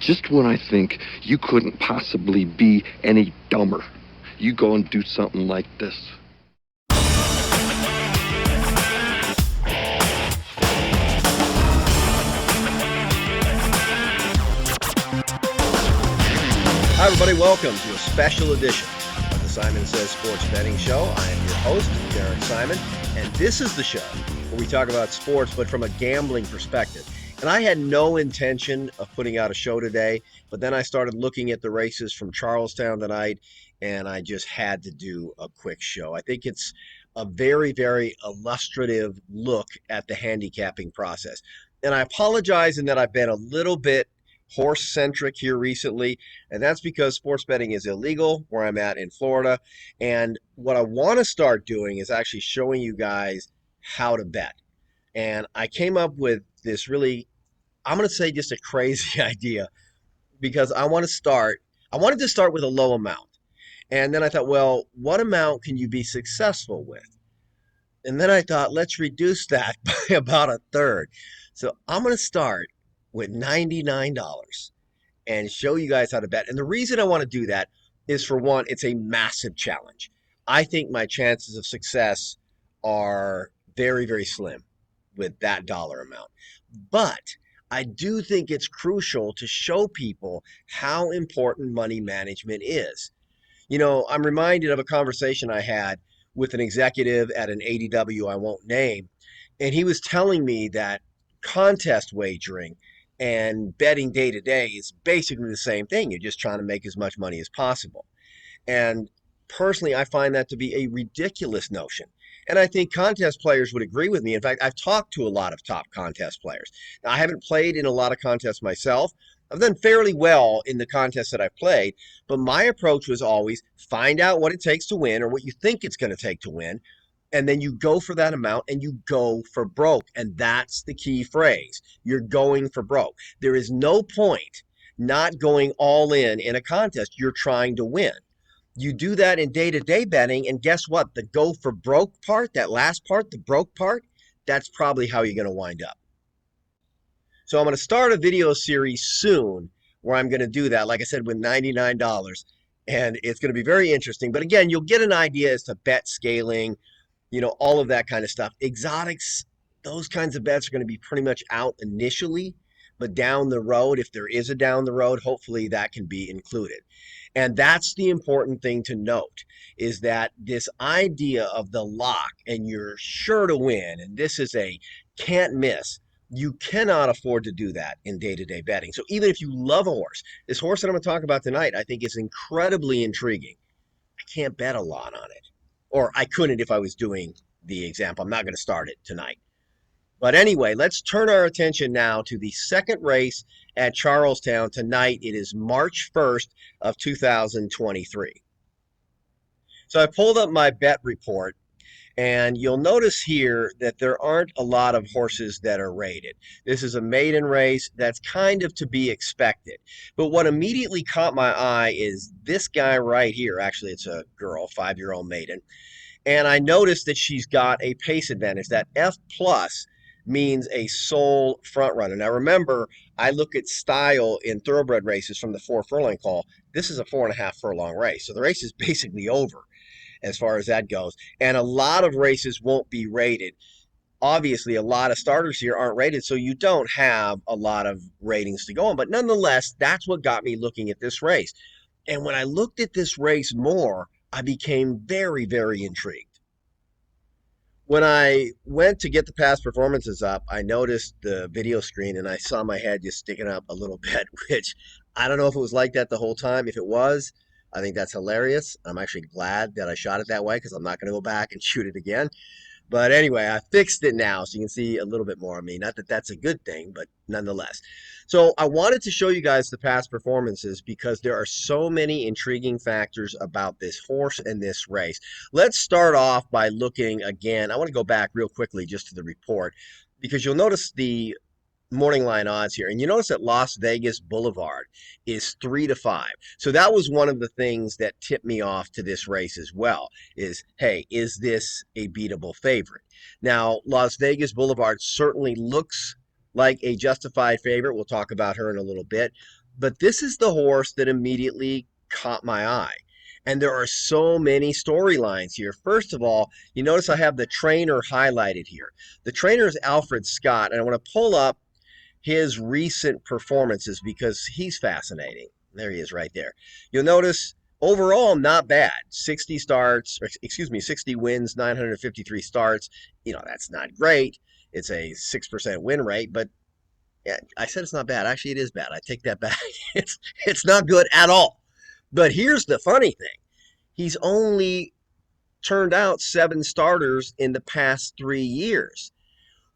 Just when I think you couldn't possibly be any dumber, you go and do something like this. Hi, everybody. Welcome to a special edition of the Simon Says Sports Betting Show. I am your host, Derek Simon, and this is the show where we talk about sports, but from a gambling perspective. And I had no intention of putting out a show today, but then I started looking at the races from Charlestown tonight, and I just had to do a quick show. I think it's a very, very illustrative look at the handicapping process. And I apologize in that I've been a little bit horse-centric here recently, and that's because sports betting is illegal where I'm at in Florida. And what I want to start doing is actually showing you guys how to bet. And I came up with this really, I'm going to say just a crazy idea, because I wanted to start with a low amount. And then I thought, well, what amount can you be successful with? And then I thought, let's reduce that by about a third. So I'm going to start with $99 and show you guys how to bet. And the reason I want to do that is, for one, it's a massive challenge. I think my chances of success are very, very slim with that dollar amount. But I do think it's crucial to show people how important money management is. You know, I'm reminded of a conversation I had with an executive at an ADW I won't name, and he was telling me that contest wagering and betting day to day is basically the same thing. You're just trying to make as much money as possible. And personally, I find that to be a ridiculous notion. And I think contest players would agree with me. In fact, I've talked to a lot of top contest players. Now, I haven't played in a lot of contests myself. I've done fairly well in the contests that I've played, but my approach was always find out what it takes to win, or what you think it's going to take to win, and then you go for that amount and you go for broke. And that's the key phrase. You're going for broke. There is no point not going all in a contest. You're trying to win. You do that in day-to-day betting, and guess what? The go for broke part, that last part, the broke part, that's probably how you're going to wind up. So I'm going to start a video series soon where I'm going to do that, like I said, with $99. And it's going to be very interesting. But again, you'll get an idea as to bet scaling, all of that kind of stuff. Exotics, those kinds of bets are going to be pretty much out initially, but down the road, if there is a down the road, hopefully that can be included. And that's the important thing to note, is that this idea of the lock and you're sure to win, and this is a can't miss, you cannot afford to do that in day-to-day betting. So even if you love a horse, this horse that I'm going to talk about tonight, I think is incredibly intriguing. I can't bet a lot on it. Or I couldn't if I was doing the example. I'm not going to start it tonight. But anyway, let's turn our attention now to the second race at Charlestown tonight. It is March 1st of 2023. So I pulled up my bet report, and you'll notice here that there aren't a lot of horses that are rated. This is a maiden race. That's kind of to be expected. But what immediately caught my eye is this guy right here. Actually, it's a girl, 5-year-old maiden. And I noticed that she's got a pace advantage. That F plus means a sole front runner. Now remember, I look at style in thoroughbred races from the 4 furlong call. This is a 4.5 furlong race. So the race is basically over as far as that goes. And a lot of races won't be rated. Obviously, a lot of starters here aren't rated, so you don't have a lot of ratings to go on. But nonetheless, that's what got me looking at this race. And when I looked at this race more, I became very, very intrigued. When I went to get the past performances up, I noticed the video screen and I saw my head just sticking up a little bit, which I don't know if it was like that the whole time. If it was, I think that's hilarious. I'm actually glad that I shot it that way, because I'm not going to go back and shoot it again. But anyway, I fixed it now so you can see a little bit more of me. Not that that's a good thing, but nonetheless. So I wanted to show you guys the past performances because there are so many intriguing factors about this horse and this race. Let's start off by looking again. I want to go back real quickly just to the report, because you'll notice the morning line odds here. And you notice that Las Vegas Boulevard is 3-5. So that was one of the things that tipped me off to this race as well, is, hey, is this a beatable favorite? Now, Las Vegas Boulevard certainly looks like a justified favorite. We'll talk about her in a little bit. But this is the horse that immediately caught my eye. And there are so many storylines here. First of all, you notice I have the trainer highlighted here. The trainer is Alfred Scott, and I want to pull up his recent performances because he's fascinating. There he is right there. You'll notice overall not bad. 60 starts, or excuse me, 60 wins, 953 starts. That's not great. It's a 6% win rate, but yeah, I said it's not bad. Actually, it is bad. I take that back. It's not good at all. But here's the funny thing. He's only turned out 7 starters in the past 3 years.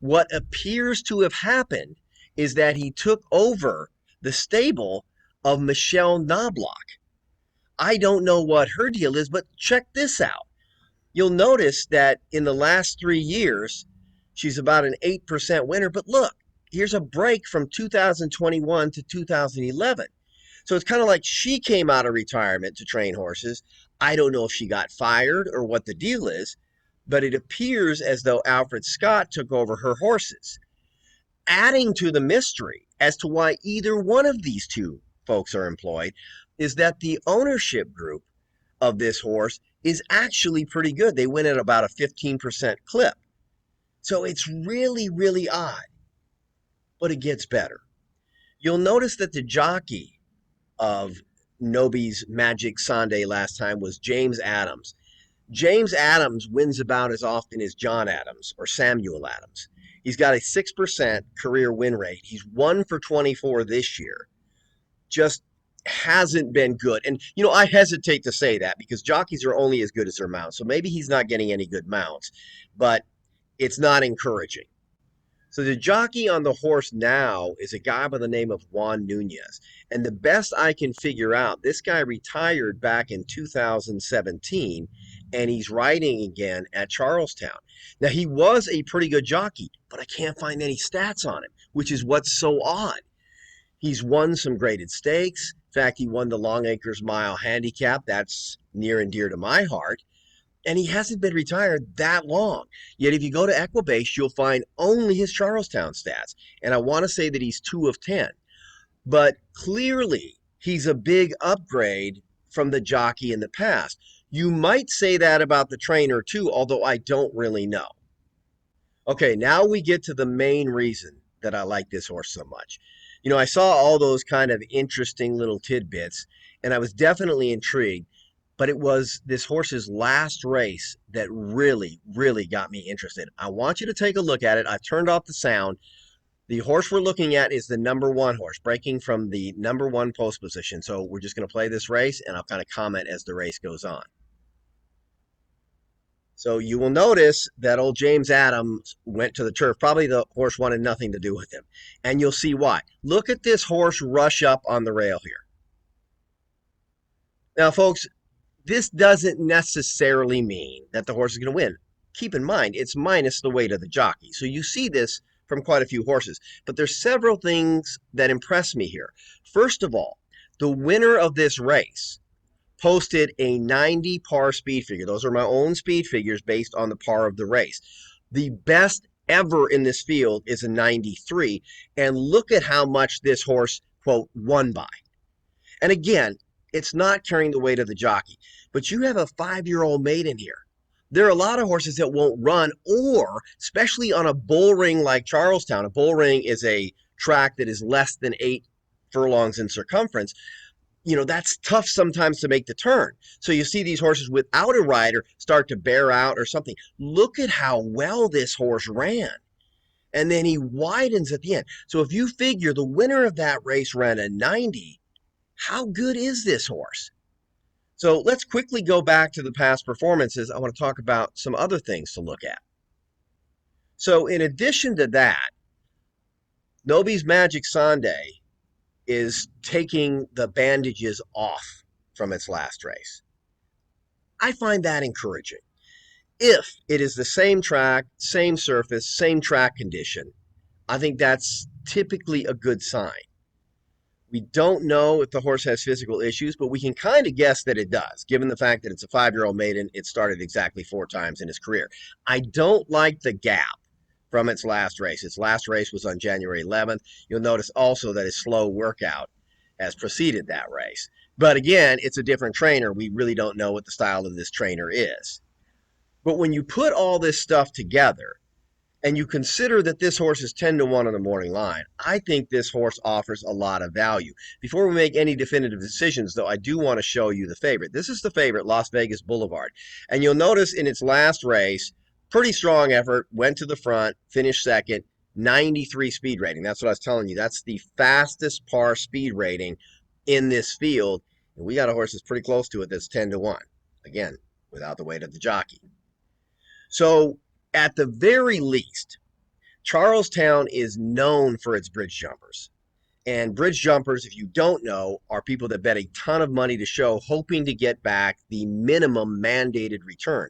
What appears to have happened is that he took over the stable of Michelle Knobloch. I don't know what her deal is, but check this out. You'll notice that in the last 3 years, she's about an 8% winner. But look, here's a break from 2021 to 2011. So it's kind of like she came out of retirement to train horses. I don't know if she got fired or what the deal is, but it appears as though Alfred Scott took over her horses, adding to the mystery as to why either one of these two folks are employed is that the ownership group of this horse is actually pretty good. They win at about a 15% clip. So it's really, really odd, but it gets better. You'll notice that the jockey of Noby's Magic Sunday last time was James Adams. James Adams wins about as often as John Adams or Samuel Adams. He's got a 6% career win rate. He's 1 for 24 this year. Just hasn't been good. And, I hesitate to say that because jockeys are only as good as their mounts. So maybe he's not getting any good mounts, but it's not encouraging. So the jockey on the horse now is a guy by the name of Juan Nunez. And the best I can figure out, this guy retired back in 2017, and he's riding again at Charlestown. Now, he was a pretty good jockey, but I can't find any stats on him, which is what's so odd. He's won some graded stakes. In fact, he won the Long Acres Mile Handicap. That's near and dear to my heart. And he hasn't been retired that long. Yet if you go to Equibase, you'll find only his Charlestown stats. And I want to say that he's 2 of 10. But clearly, he's a big upgrade from the jockey in the past. You might say that about the trainer too, although I don't really know. Okay, now we get to the main reason that I like this horse so much. I saw all those kind of interesting little tidbits, and I was definitely intrigued. But it was this horse's last race that really, really got me interested. I want you to take a look at it. I turned off the sound. The horse we're looking at is the number 1 horse, breaking from the number 1 post position. So we're just going to play this race, and I'll kind of comment as the race goes on. So you will notice that old James Adams went to the turf. Probably the horse wanted nothing to do with him. And you'll see why. Look at this horse rush up on the rail here. Now, folks, this doesn't necessarily mean that the horse is going to win. Keep in mind, it's minus the weight of the jockey. So you see this from quite a few horses. But there's several things that impress me here. First of all, the winner of this race posted a 90 par speed figure. Those are my own speed figures based on the par of the race. The best ever in this field is a 93. And look at how much this horse, quote, won by. And again, it's not carrying the weight of the jockey. But you have a 5-year-old maiden here. There are a lot of horses that won't run, or especially on a bull ring like Charlestown. A bull ring is a track that is less than 8 furlongs in circumference. That's tough sometimes to make the turn. So you see these horses without a rider start to bear out or something. Look at how well this horse ran. And then he widens at the end. So if you figure the winner of that race ran a 90, how good is this horse? So let's quickly go back to the past performances. I want to talk about some other things to look at. So in addition to that, Noby's Magic Sunday is taking the bandages off from its last race. I find that encouraging. If it is the same track, same surface, same track condition, I think that's typically a good sign. We don't know if the horse has physical issues, but we can kind of guess that it does, given the fact that it's a 5-year-old maiden. It started exactly 4 times in his career. I don't like the gap from its last race. Its last race was on January 11th. You'll notice also that his slow workout has preceded that race. But again, it's a different trainer. We really don't know what the style of this trainer is. But when you put all this stuff together and you consider that this horse is 10 to 1 on the morning line, I think this horse offers a lot of value. Before we make any definitive decisions, though, I do want to show you the favorite. This is the favorite, Las Vegas Boulevard. And you'll notice in its last race, pretty strong effort, went to the front, finished second, 93 speed rating. That's what I was telling you. That's the fastest par speed rating in this field. And we got a horse that's pretty close to it that's 10 to 1. Again, without the weight of the jockey. So at the very least, Charlestown is known for its bridge jumpers. And bridge jumpers, if you don't know, are people that bet a ton of money to show, hoping to get back the minimum mandated return.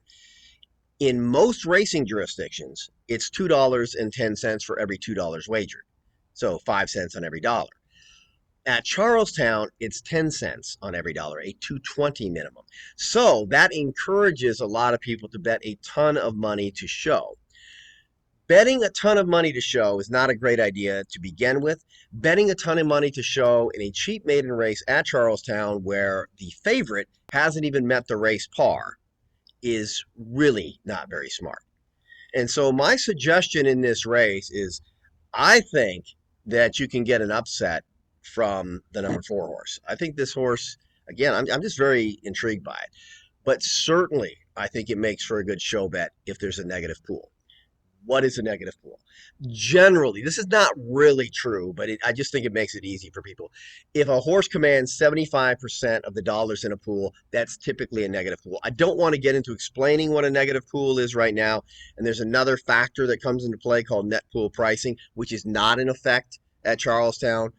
In most racing jurisdictions, it's $2.10 for every $2 wagered. So 5 cents on every dollar. At Charlestown, it's 10 cents on every dollar, a 220 minimum. So that encourages a lot of people to bet a ton of money to show. Betting a ton of money to show is not a great idea to begin with. Betting a ton of money to show in a cheap maiden race at Charlestown where the favorite hasn't even met the race par is really not very smart. And so my suggestion in this race is I think that you can get an upset from the number 4 horse. I think this horse, again, I'm just very intrigued by it. But certainly, I think it makes for a good show bet if there's a negative pool. What is a negative pool? Generally, this is not really true, but I just think it makes it easy for people. If a horse commands 75% of the dollars in a pool, that's typically a negative pool. I don't want to get into explaining what a negative pool is right now. And there's another factor that comes into play called net pool pricing, which is not in effect at Charlestown.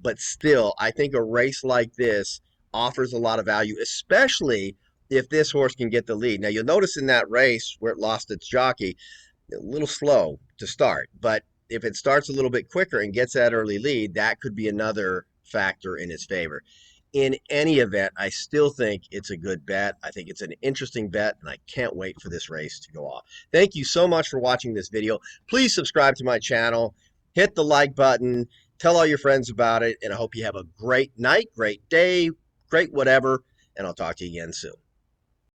But still, I think a race like this offers a lot of value, especially if this horse can get the lead. Now, you'll notice in that race where it lost its jockey, a little slow to start, but if it starts a little bit quicker and gets that early lead, that could be another factor in its favor. In any event, I still think it's a good bet. I think it's an interesting bet, and I can't wait for this race to go off. Thank you so much for watching this video. Please subscribe to my channel, hit the like button, tell all your friends about it, and I hope you have a great night, great day, great whatever, and I'll talk to you again soon.